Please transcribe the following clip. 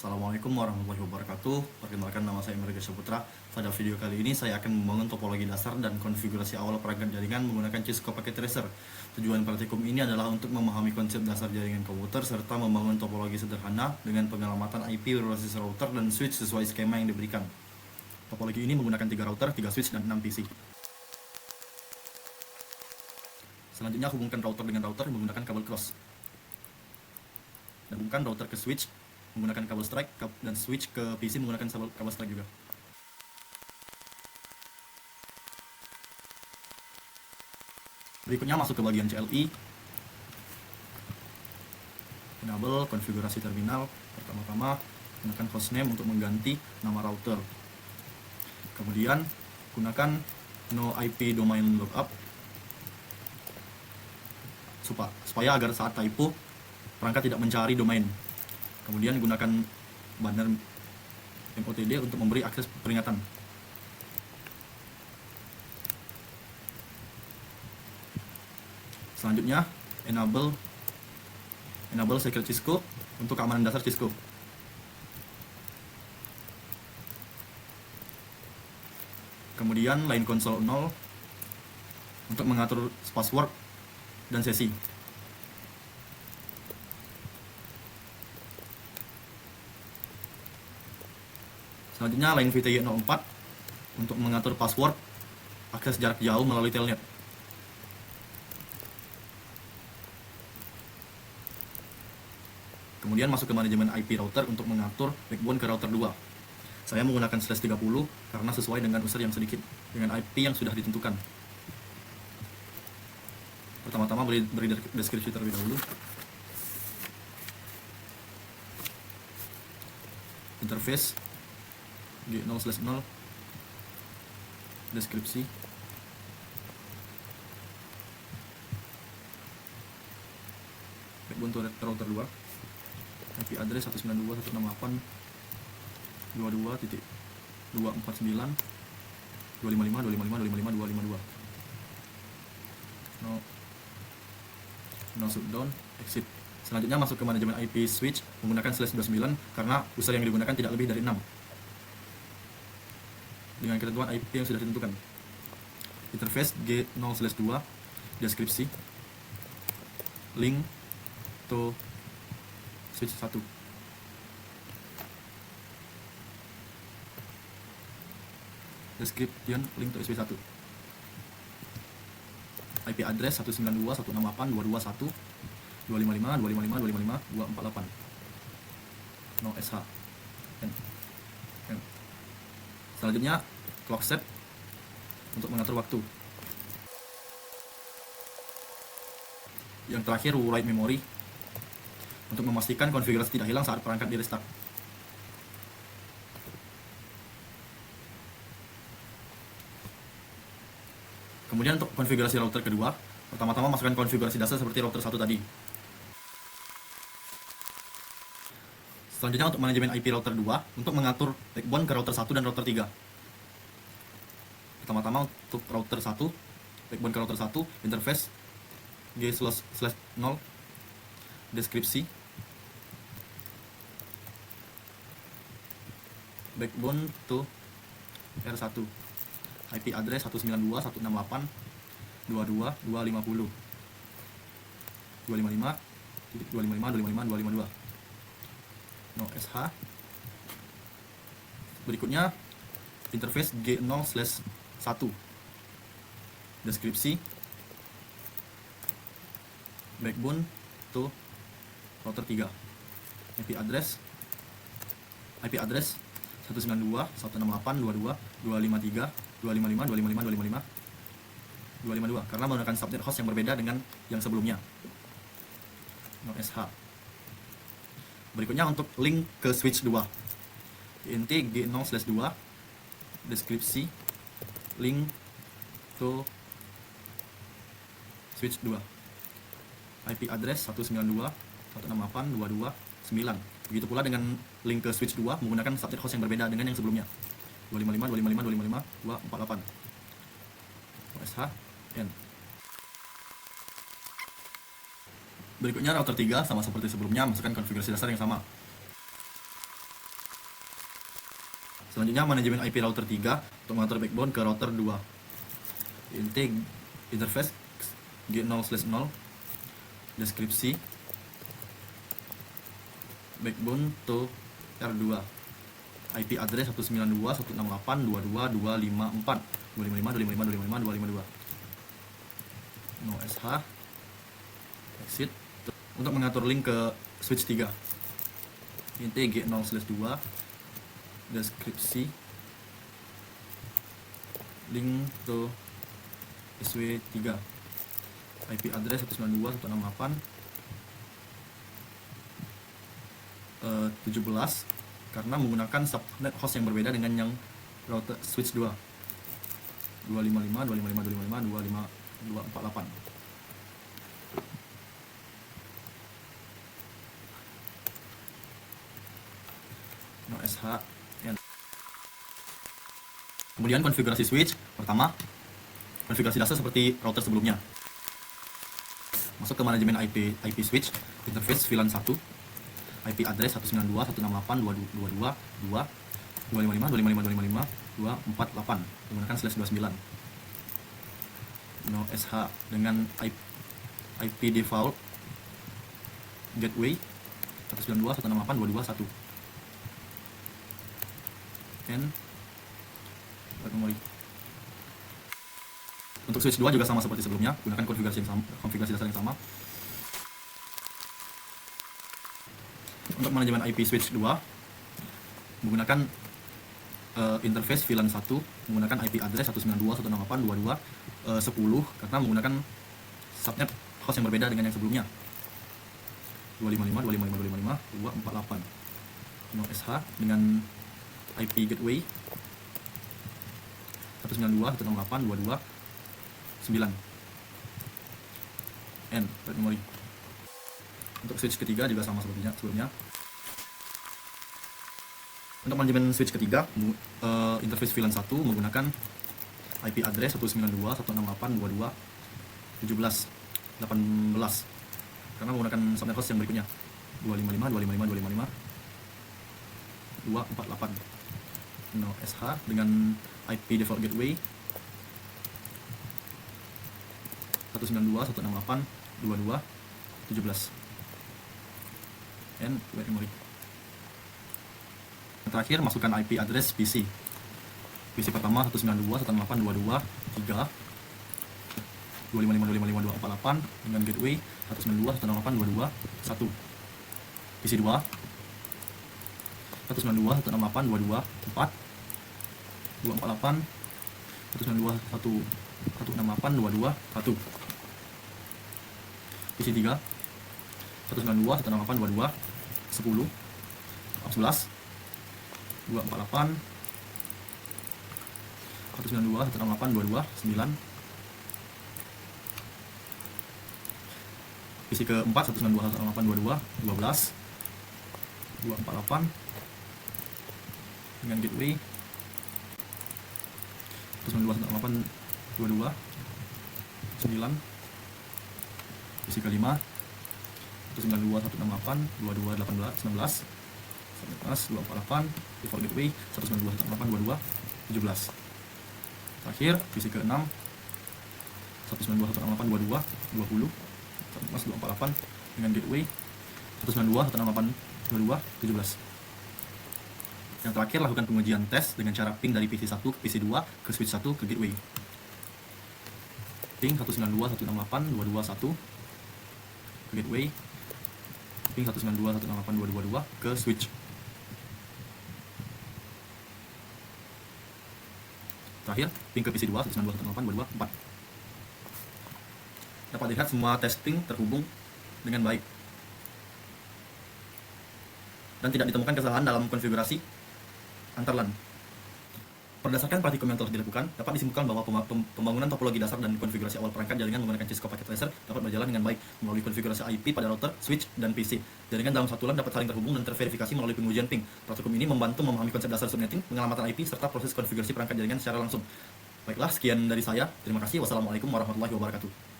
Assalamualaikum warahmatullahi wabarakatuh. Perkenalkan, nama saya Emerga Saputra. Pada video kali ini saya akan membangun topologi dasar dan konfigurasi awal perangkat jaringan menggunakan Cisco Packet Tracer. Tujuan praktikum ini adalah untuk memahami konsep dasar jaringan komputer serta membangun topologi sederhana dengan pengelamatan IP berbasis router dan switch sesuai skema yang diberikan. Topologi ini menggunakan 3 router, 3 switch, dan 6 PC. Selanjutnya hubungkan router dengan router menggunakan kabel cross. Dan hubungkan router ke switch menggunakan kabel strike dan switch ke PC menggunakan kabel strike juga. Berikutnya masuk ke bagian CLI. Enable konfigurasi terminal. Pertama-tama gunakan hostname untuk mengganti nama router. Kemudian gunakan no IP domain lookup supaya agar saat typo perangkat tidak mencari domain. Kemudian gunakan banner MOTD untuk memberi akses peringatan. Selanjutnya enable secret Cisco untuk keamanan dasar Cisco. Kemudian line console 0 untuk mengatur password dan sesi. Selanjutnya line VTY 04 untuk mengatur password akses jarak jauh melalui telnet. Kemudian masuk ke manajemen IP router untuk mengatur backbone ke router 2. Saya menggunakan /30 karena sesuai dengan user yang sedikit dengan IP yang sudah ditentukan. Pertama-tama beri deskripsi terlebih dahulu. Interface G0/0, deskripsi, backbone to router 2, IP address 192.168.222.255.255.255.252. No shutdown, exit. Selanjutnya masuk ke manajemen IP switch menggunakan /29 karena user yang digunakan tidak lebih dari 6 dengan ketentuan IP yang sudah ditentukan. Interface G0/2, deskripsi, link to switch 1. Description link to switch 1. IP address 192.168.221.255.255.255.248. No SH. Selanjutnya clock set untuk mengatur waktu. Yang terakhir write memory untuk memastikan konfigurasi tidak hilang saat perangkat di restart. Kemudian untuk konfigurasi router kedua, pertama-tama masukkan konfigurasi dasar seperti router 1 tadi. Selanjutnya untuk manajemen IP router 2 untuk mengatur backbone ke router 1 dan router 3. Pertama-tama untuk router 1, backbone ke router 1, interface G/0, deskripsi, backbone to R1, IP address 192.168.222.250, 255.255.255.252. No SH. Berikutnya interface G0/1, deskripsi, backbone to router 3, IP address 192.168.222.253.255.255.255.252 karena menggunakan subnet host yang berbeda dengan yang sebelumnya. No SH. Berikutnya untuk link ke switch 2, int G0/2, deskripsi, link to switch 2, IP address 192.168.229. Begitu pula dengan link ke switch 2 menggunakan subnet host yang berbeda dengan yang sebelumnya, 255.255.255.248. OSH N. Berikutnya router 3 sama seperti sebelumnya, masukkan konfigurasi dasar yang sama. Selanjutnya manajemen IP router 3 untuk mengatur backbone ke router 2. Interface G0/0, deskripsi backbone to R2, IP address 192.168.22.254, 255.255.255.252. No SH, exit. Untuk mengatur link ke switch 3, G0/2, deskripsi link to SW3, IP address 192.168.17 karena menggunakan subnet host yang berbeda dengan yang router switch 2, 255.255.255.248. No SH. Kemudian konfigurasi switch. Pertama, konfigurasi dasar seperti router sebelumnya. Masuk ke manajemen IP switch, interface VLAN 1, IP address 192.168.22.255.255.255.248 menggunakan /29. No SH dengan IP default gateway 192.168.221. And memori. Untuk switch 2 juga sama seperti sebelumnya, gunakan konfigurasi dasar yang sama. Untuk manajemen IP switch 2 menggunakan interface VLAN 1 menggunakan IP address 192.168.22.10 karena menggunakan subnet host yang berbeda dengan yang sebelumnya, 255.255.255.248. No SH dengan IP gateway 192.168.22.9. N memori. Untuk switch ketiga juga sama seperti sebelumnya. Untuk manajemen switch ketiga, interface VLAN 1 menggunakan IP address 192.168.222.17.18 karena menggunakan subnet host yang berikutnya, 255.255.255.248. No SH dengan IP default gateway 192.168.22.17. And wait memory. Yang terakhir, masukkan IP address PC. PC pertama 192.168.223 255.255.248 dengan gateway 192.168.221. PC 2 192.168.224 248 192.168.221. PC 3 192.168.22 10 11 248 192.168.22 9. PC keempat 192.168.22 12 248 dengan gateway 192.168.22 9. PC kelima 192.168.22 18 248 default gateway 192.168.22 17. Terakhir PC ke-6 192.168.22 20 248 dengan gateway 192.168.22 17. Yang terakhir, lakukan pengujian tes dengan cara ping dari PC 1 ke PC 2 ke switch 1 ke gateway. Ping 192.168.221 ke gateway, ping 192.168.222 ke switch. Terakhir, ping ke PC 2 192.168.224. Dapat dilihat semua testing terhubung dengan baik dan tidak ditemukan kesalahan dalam konfigurasi antar LAN. Berdasarkan praktikum yang telah dilakukan, dapat disimpulkan bahwa pembangunan topologi dasar dan konfigurasi awal perangkat jaringan menggunakan Cisco Packet Tracer dapat berjalan dengan baik melalui konfigurasi IP pada router, switch, dan PC. Jaringan dalam satu LAN dapat saling terhubung dan terverifikasi melalui pengujian ping. Praktikum ini membantu memahami konsep dasar subnetting, pengelamatan IP, serta proses konfigurasi perangkat jaringan secara langsung. Baiklah, sekian dari saya. Terima kasih. Wassalamualaikum warahmatullahi wabarakatuh.